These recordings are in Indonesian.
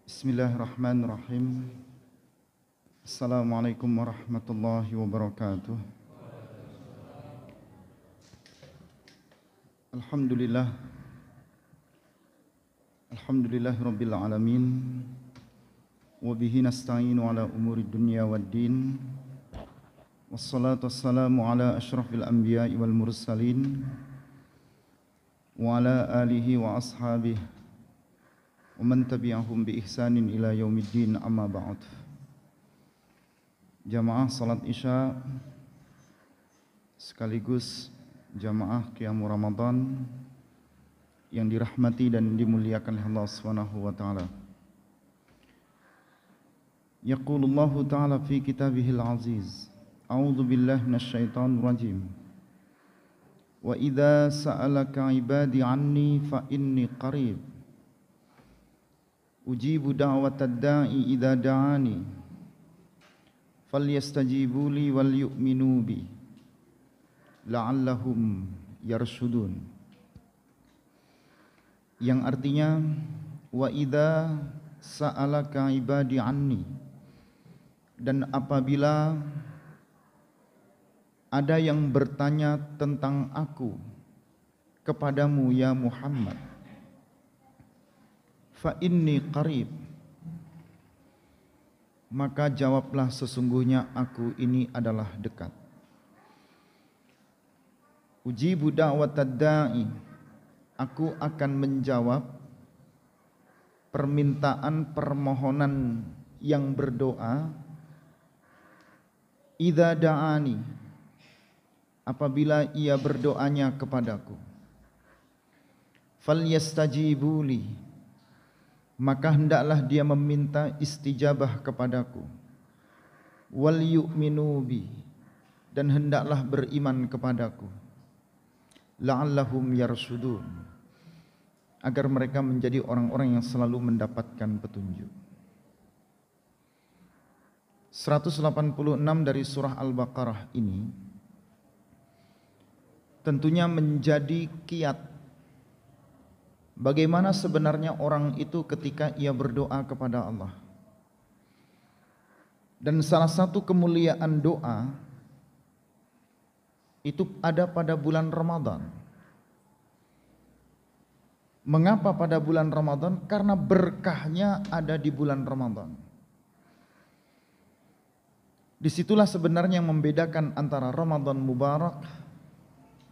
Bismillahirrahmanirrahim. Assalamualaikum warahmatullahi wabarakatuh. Alhamdulillah. Alhamdulillahirabbil alamin. Wa bihi nasta'inu ala umuri dunya waddin. Wassalatu wassalamu ala asyrafil anbiya'i wal mursalin wa ala alihi wa ashabihi wa man tabi'ahum bi ihsanin ila yaumiddin, amma ba'd. Jamaah salat Isya sekaligus jamaah qiyam Ramadan yang dirahmati dan dimuliakan oleh Allah Subhanahu wa taala. Yaqulullahu ta'ala fi kitabihil aziz. A'udzu billahi minasyaitonir rajim. Wa idza sa'alaka 'ibadi 'anni fa inni qarib. Ujibu da'watad da'i idza da'ani. Falyastajibu li wal yu'minu bi la'allahum yarshudun. Yang artinya, wa idza sa'alaka 'ibadi 'anni, dan apabila ada yang bertanya tentang aku kepadamu ya Muhammad, fa inni qarib, maka jawablah sesungguhnya aku ini adalah dekat. Ujibu da'watad da'i, aku akan menjawab permintaan permohonan yang berdoa. Idza da'ani, apabila ia berdoanya kepadaku. Falyastajibu li, maka hendaklah dia meminta istijabah kepadaku. Wal yu'minu bi, dan hendaklah beriman kepadaku. La'allahum yarshudun, agar mereka menjadi orang-orang yang selalu mendapatkan petunjuk. 186 dari surah Al-Baqarah ini tentunya menjadi kiat bagaimana sebenarnya orang itu ketika ia berdoa kepada Allah. Dan salah satu kemuliaan doa itu ada pada bulan Ramadan. Mengapa pada bulan Ramadan? Karena berkahnya ada di bulan Ramadan. Disitulah sebenarnya yang membedakan antara Ramadan Mubarak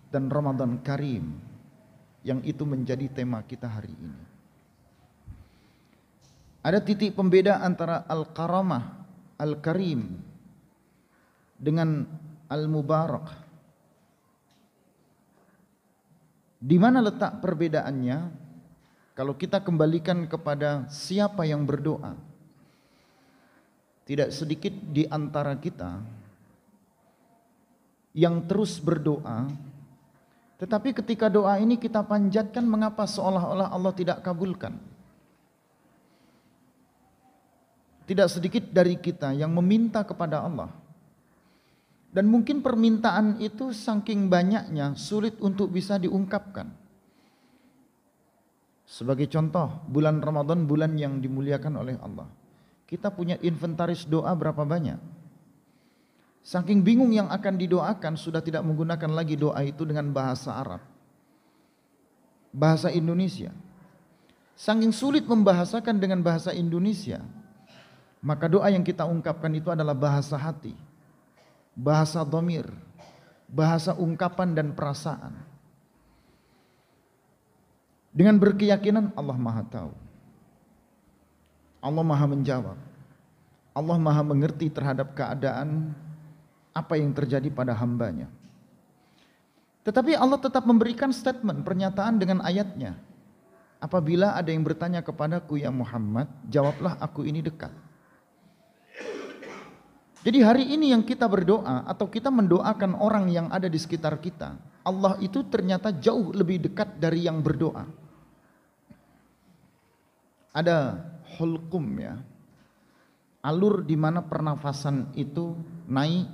dan Ramadan Karim, yang itu menjadi tema kita hari ini. Ada titik pembeda antara Al-Karamah, Al-Karim dengan Al-Mubarak. Di mana letak perbedaannya? Kalau kita kembalikan kepada siapa yang berdoa, tidak sedikit di antara kita yang terus berdoa, tetapi ketika doa ini kita panjatkan, mengapa seolah-olah Allah tidak kabulkan? Tidak sedikit dari kita yang meminta kepada Allah, dan mungkin permintaan itu saking banyaknya sulit untuk bisa diungkapkan. Sebagai contoh, bulan Ramadan bulan yang dimuliakan oleh Allah. Kita punya inventaris doa berapa banyak? Saking bingung yang akan didoakan, sudah tidak menggunakan lagi doa itu dengan bahasa Arab, bahasa Indonesia. Saking sulit membahasakan dengan bahasa Indonesia, maka doa yang kita ungkapkan itu adalah bahasa hati, bahasa dhamir, bahasa ungkapan dan perasaan. Dengan berkeyakinan Allah Maha tahu, Allah Maha menjawab, Allah Maha mengerti terhadap keadaan apa yang terjadi pada hambanya. Tetapi Allah tetap memberikan statement, pernyataan dengan ayatnya. Apabila ada yang bertanya kepadaku ya Muhammad, jawablah aku ini dekat. Jadi hari ini yang kita berdoa atau kita mendoakan orang yang ada di sekitar kita, Allah itu ternyata jauh lebih dekat dari yang berdoa. Ada hulqum, ya, alur di mana pernafasan itu naik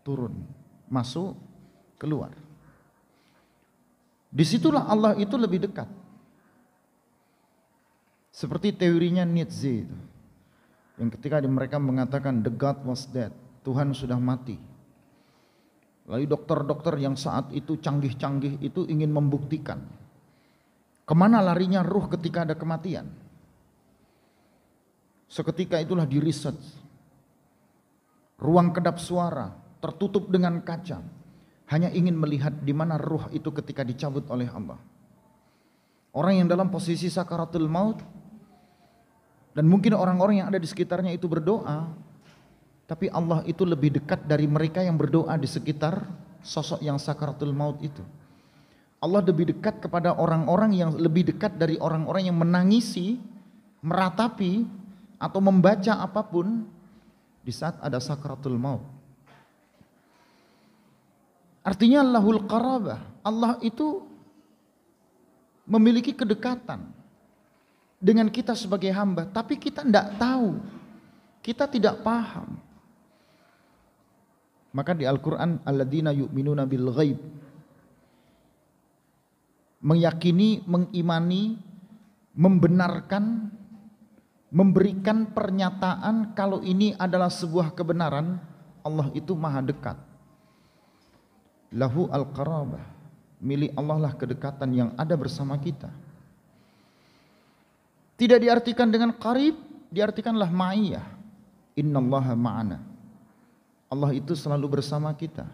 turun, masuk keluar. Disitulah Allah itu lebih dekat. Seperti teorinya Nietzsche itu, yang ketika mereka mengatakan the God was dead, Tuhan sudah mati. Lalu dokter-dokter yang saat itu canggih-canggih itu ingin membuktikan kemana larinya ruh ketika ada kematian. Seketika itulah di research, ruang kedap suara tertutup dengan kaca, hanya ingin melihat di mana ruh itu ketika dicabut oleh Allah. Orang yang dalam posisi sakaratul maut, dan mungkin orang-orang yang ada di sekitarnya itu berdoa, tapi Allah itu lebih dekat dari mereka yang berdoa di sekitar sosok yang sakaratul maut itu. Allah lebih dekat kepada orang-orang yang lebih dekat dari orang-orang yang menangisi, meratapi, atau membaca apapun di saat ada sakaratul maut. Artinya lahul qarabah, Allah itu memiliki kedekatan dengan kita sebagai hamba, tapi kita tidak tahu, kita tidak paham. Maka di Al-Quran, alladzina yu'minuna bil ghaib, meyakini, mengimani, membenarkan, memberikan pernyataan kalau ini adalah sebuah kebenaran. Allah itu maha dekat. Lahu al-qarabah, milik Allah lah kedekatan yang ada bersama kita. Tidak diartikan dengan qarib, diartikanlah ma'iyah. Innallaha ma'ana. Allah itu selalu bersama kita.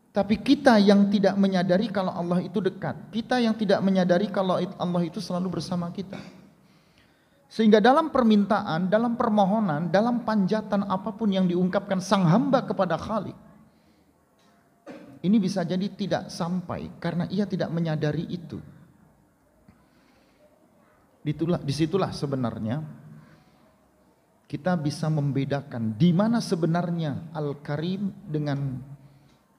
Tapi kita yang tidak menyadari kalau Allah itu dekat, kita yang tidak menyadari kalau Allah itu selalu bersama kita. Sehingga dalam permintaan, dalam permohonan, dalam panjatan apapun yang diungkapkan sang hamba kepada Khalik, ini bisa jadi tidak sampai karena ia tidak menyadari itu. Disitulah sebenarnya kita bisa membedakan di mana sebenarnya Al-Karim dengan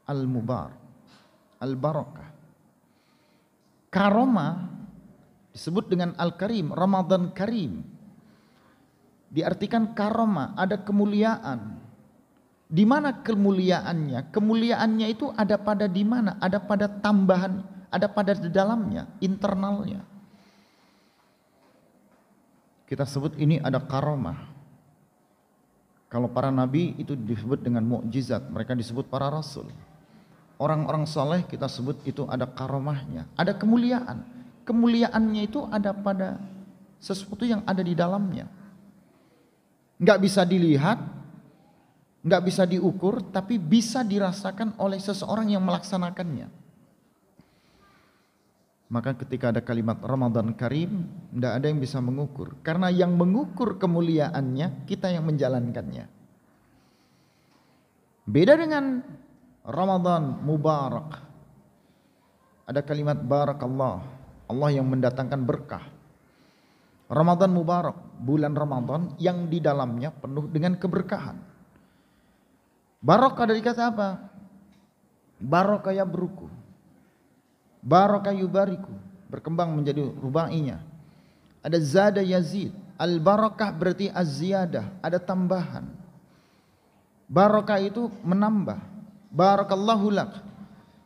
Al-Mubarak, Al-Barakah. Karomah disebut dengan Al-Karim, Ramadan Karim. Diartikan karomah, ada kemuliaan. Di mana kemuliaannya? Kemuliaannya itu ada pada di mana? Ada pada tambahan, ada pada di dalamnya, internalnya. Kita sebut ini ada karomah. Kalau para nabi itu disebut dengan mukjizat, mereka disebut para rasul. Orang-orang saleh kita sebut itu ada karomahnya, ada kemuliaan. Kemuliaannya itu ada pada sesuatu yang ada di dalamnya. Nggak bisa dilihat, nggak bisa diukur, tapi bisa dirasakan oleh seseorang yang melaksanakannya. Maka ketika ada kalimat Ramadan Karim, tidak ada yang bisa mengukur. Karena yang mengukur kemuliaannya, kita yang menjalankannya. Beda dengan Ramadan Mubarak. Ada kalimat Barakallah, Allah yang mendatangkan berkah. Ramadan Mubarak, bulan Ramadan yang di dalamnya penuh dengan keberkahan. Barakah dari kata apa? Barakah ya beruku. Barakah yubariku, berkembang menjadi rubainya. Ada zada yazid. Al-barakah berarti az-ziyadah, ada tambahan. Barakah itu menambah. Barakallahu lak.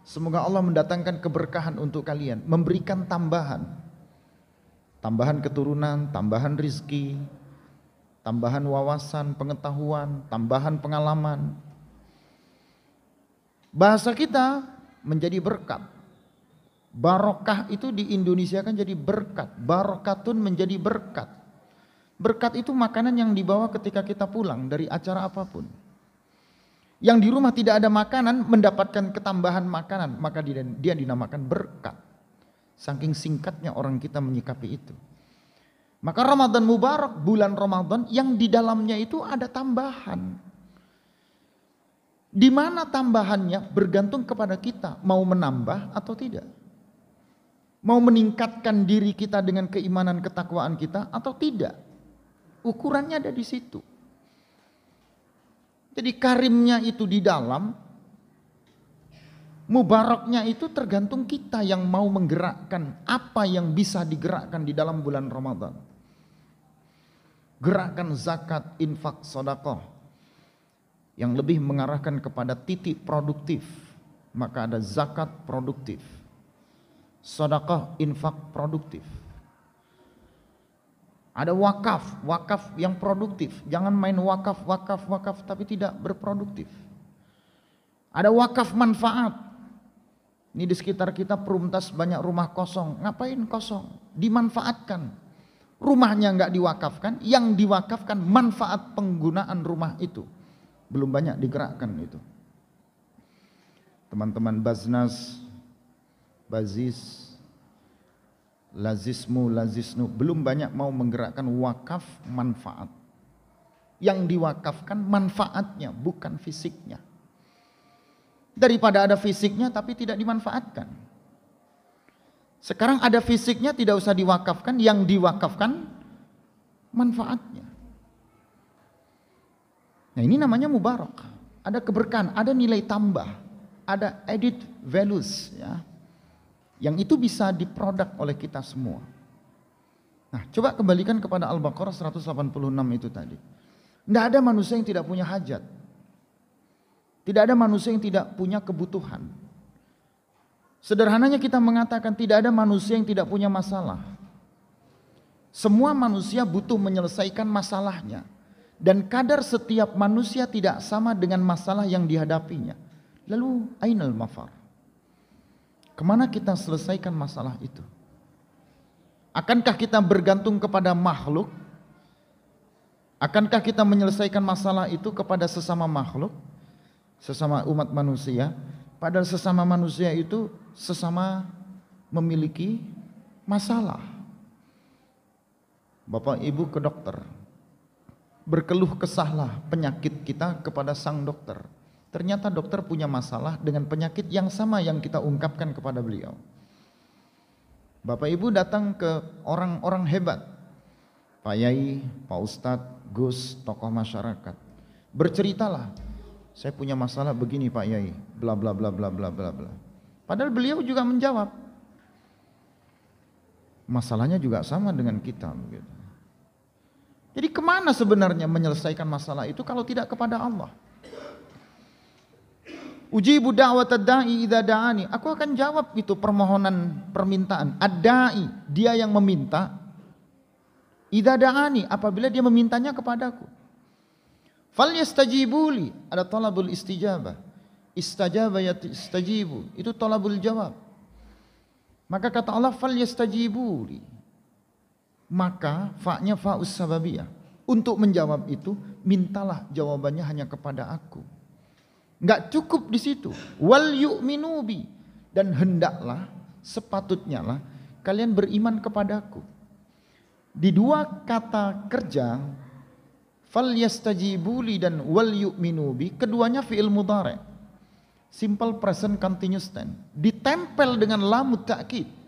Semoga Allah mendatangkan keberkahan untuk kalian, memberikan tambahan. Tambahan keturunan, tambahan rizki, tambahan wawasan, pengetahuan, tambahan pengalaman. Bahasa kita menjadi berkat. Barokah itu di Indonesia kan jadi berkat. Barokatun menjadi berkat. Berkat itu makanan yang dibawa ketika kita pulang dari acara apapun. Yang di rumah tidak ada makanan mendapatkan ketambahan makanan, maka dia dinamakan berkat. Saking singkatnya orang kita menyikapi itu. Maka Ramadan Mubarak, bulan Ramadan yang di dalamnya itu ada tambahan. Di mana tambahannya bergantung kepada kita mau menambah atau tidak. Mau meningkatkan diri kita dengan keimanan ketakwaan kita atau tidak. Ukurannya ada di situ. Jadi karimnya itu di dalam, mubaraknya itu tergantung kita yang mau menggerakkan apa yang bisa digerakkan di dalam bulan Ramadan. Gerakan zakat, infak, sedekah yang lebih mengarahkan kepada titik produktif, maka ada zakat produktif. Sedekah, infak produktif. Ada wakaf, wakaf yang produktif. Jangan main wakaf, wakaf, wakaf tapi tidak berproduktif. Ada wakaf manfaat. Ini di sekitar kita Perumtas banyak rumah kosong. Ngapain kosong? Dimanfaatkan. Rumahnya nggak diwakafkan, yang diwakafkan manfaat penggunaan rumah itu. Belum banyak digerakkan itu. Teman-teman Baznas, Bazis, Lazismu, Lazisnu belum banyak mau menggerakkan wakaf manfaat. Yang diwakafkan manfaatnya, bukan fisiknya. Daripada ada fisiknya tapi tidak dimanfaatkan. Sekarang ada fisiknya tidak usah diwakafkan, yang diwakafkan manfaatnya. Nah ini namanya mubarak. Ada keberkahan, ada nilai tambah, ada added values ya. Yang itu bisa diproduk oleh kita semua. Nah, coba kembalikan kepada Al-Baqarah 186 itu tadi. Tidak ada manusia yang tidak punya hajat. Tidak ada manusia yang tidak punya kebutuhan. Sederhananya kita mengatakan tidak ada manusia yang tidak punya masalah. Semua manusia butuh menyelesaikan masalahnya. Dan kadar setiap manusia tidak sama dengan masalah yang dihadapinya. Lalu, ainal mafar? Kemana kita selesaikan masalah itu? Akankah kita bergantung kepada makhluk? Akankah kita menyelesaikan masalah itu kepada sesama makhluk? Sesama umat manusia? Padahal sesama manusia itu sesama memiliki masalah. Bapak ibu ke dokter, berkeluh kesahlah penyakit kita kepada sang dokter. Ternyata dokter punya masalah dengan penyakit yang sama yang kita ungkapkan kepada beliau. Bapak ibu datang ke orang-orang hebat, Pak Yai, Pak Ustadz, Gus, tokoh masyarakat. Berceritalah, saya punya masalah begini Pak Yai, bla bla bla bla bla bla bla. Padahal beliau juga menjawab, masalahnya juga sama dengan kita. Begitu. Jadi kemana sebenarnya menyelesaikan masalah itu kalau tidak kepada Allah? Ujibu da'watad da'i idza da'ani. Aku akan jawab itu permohonan permintaan. Ad-da'i, dia yang meminta. Idza da'ani, apabila dia memintanya kepadaku. Falyastajibuli, ada talabul istijabah. Istajaba yastajibu, itu talabul jawab. Maka kata Allah falyastajibuli. Maka fa'nya fa'us sababiyah. Untuk menjawab itu, mintalah jawabannya hanya kepada aku. Enggak cukup di situ. Wal yu'minu bi, dan hendaklah sepatutnya lah kalian beriman kepadaku. Di dua kata kerja fal yastajibuli dan wal yu'minu bi, keduanya fi'il mudhari'. Simple present continuous tense. Ditempel dengan lam ta'kid.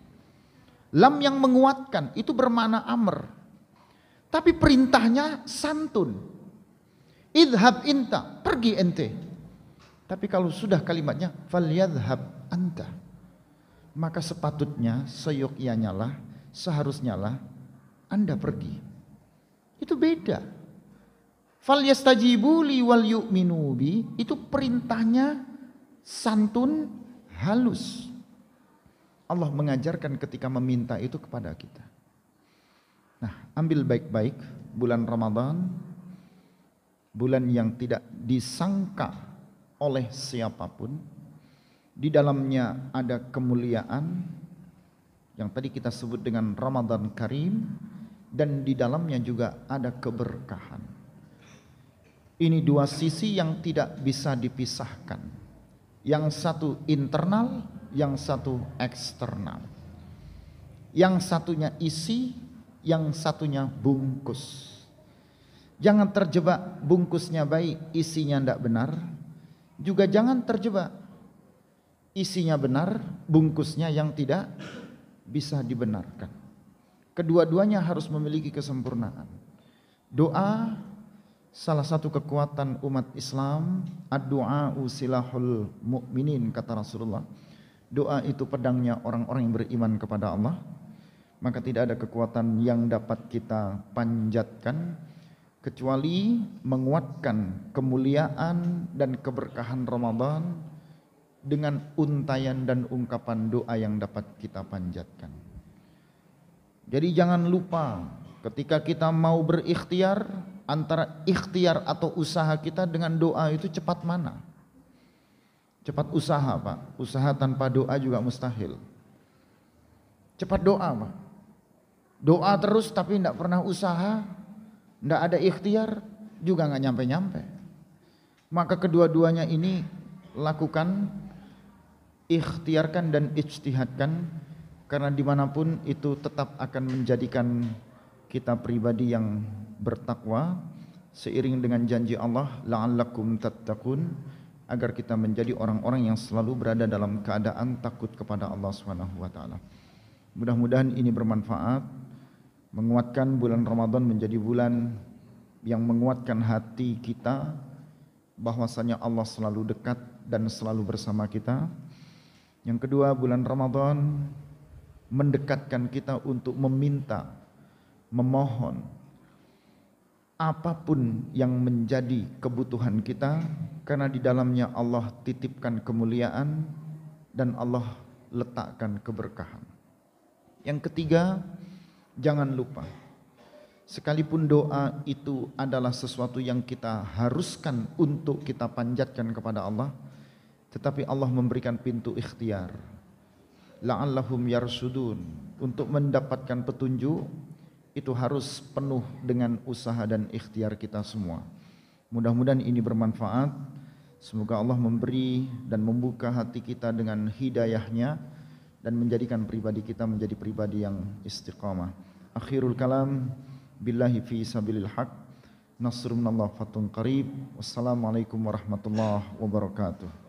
Lam yang menguatkan itu bermakna amr. Tapi perintahnya santun. Idhab inta, pergi ente. Tapi kalau sudah kalimatnya falyadhhab anta, maka sepatutnya, seyogyanya lah, seharusnya lah Anda pergi. Itu beda. Falyastajibuli wal yu'minu bi, itu perintahnya santun, halus. Allah mengajarkan ketika meminta itu kepada kita. Nah, ambil baik-baik bulan Ramadan, bulan yang tidak disangka oleh siapapun. Di dalamnya ada kemuliaan yang tadi kita sebut dengan Ramadan Karim, dan di dalamnya juga ada keberkahan. Ini dua sisi yang tidak bisa dipisahkan. Yang satu internal, yang satu eksternal. Yang satunya isi, yang satunya bungkus. Jangan terjebak bungkusnya baik, isinya tidak benar. Juga jangan terjebak isinya benar, bungkusnya yang tidak bisa dibenarkan. Kedua-duanya harus memiliki kesempurnaan. Doa salah satu kekuatan umat Islam. Ad-du'a'u silahul mu'minin, kata Rasulullah. Doa itu pedangnya orang-orang yang beriman kepada Allah. Maka tidak ada kekuatan yang dapat kita panjatkan kecuali menguatkan kemuliaan dan keberkahan Ramadan dengan untayan dan ungkapan doa yang dapat kita panjatkan. Jadi jangan lupa Ketika kita mau berikhtiar, antara ikhtiar atau usaha kita dengan doa itu cepat mana? Cepat usaha, Pak. Usaha tanpa doa juga mustahil. Cepat doa, Pak. Doa terus tapi tidak pernah usaha, tidak ada ikhtiar, juga nggak nyampe-nyampe. Maka kedua-duanya ini lakukan, ikhtiarkan dan ijtihadkan, karena dimanapun itu tetap akan menjadikan kita pribadi yang bertakwa, seiring dengan janji Allah, la'allakum tattaqun, agar kita menjadi orang-orang yang selalu berada dalam keadaan takut kepada Allah Subhanahu wa taala. Mudah-mudahan ini bermanfaat, menguatkan bulan Ramadan menjadi bulan yang menguatkan hati kita bahwasanya Allah selalu dekat dan selalu bersama kita. Yang kedua, bulan Ramadan mendekatkan kita untuk meminta, memohon apapun yang menjadi kebutuhan kita, karena di dalamnya Allah titipkan kemuliaan dan Allah letakkan keberkahan. Yang ketiga, jangan lupa, sekalipun doa itu adalah sesuatu yang kita haruskan untuk kita panjatkan kepada Allah, tetapi Allah memberikan pintu ikhtiar, la'allahum yarsudun, untuk mendapatkan petunjuk itu harus penuh dengan usaha dan ikhtiar kita semua. Mudah-mudahan ini bermanfaat. Semoga Allah memberi dan membuka hati kita dengan hidayahnya dan menjadikan pribadi kita menjadi pribadi yang istiqamah. Akhirul kalam, billahi fi sabilil haq, nasrun minallah fatun qarib. Wassalamualaikum warahmatullahi wabarakatuh.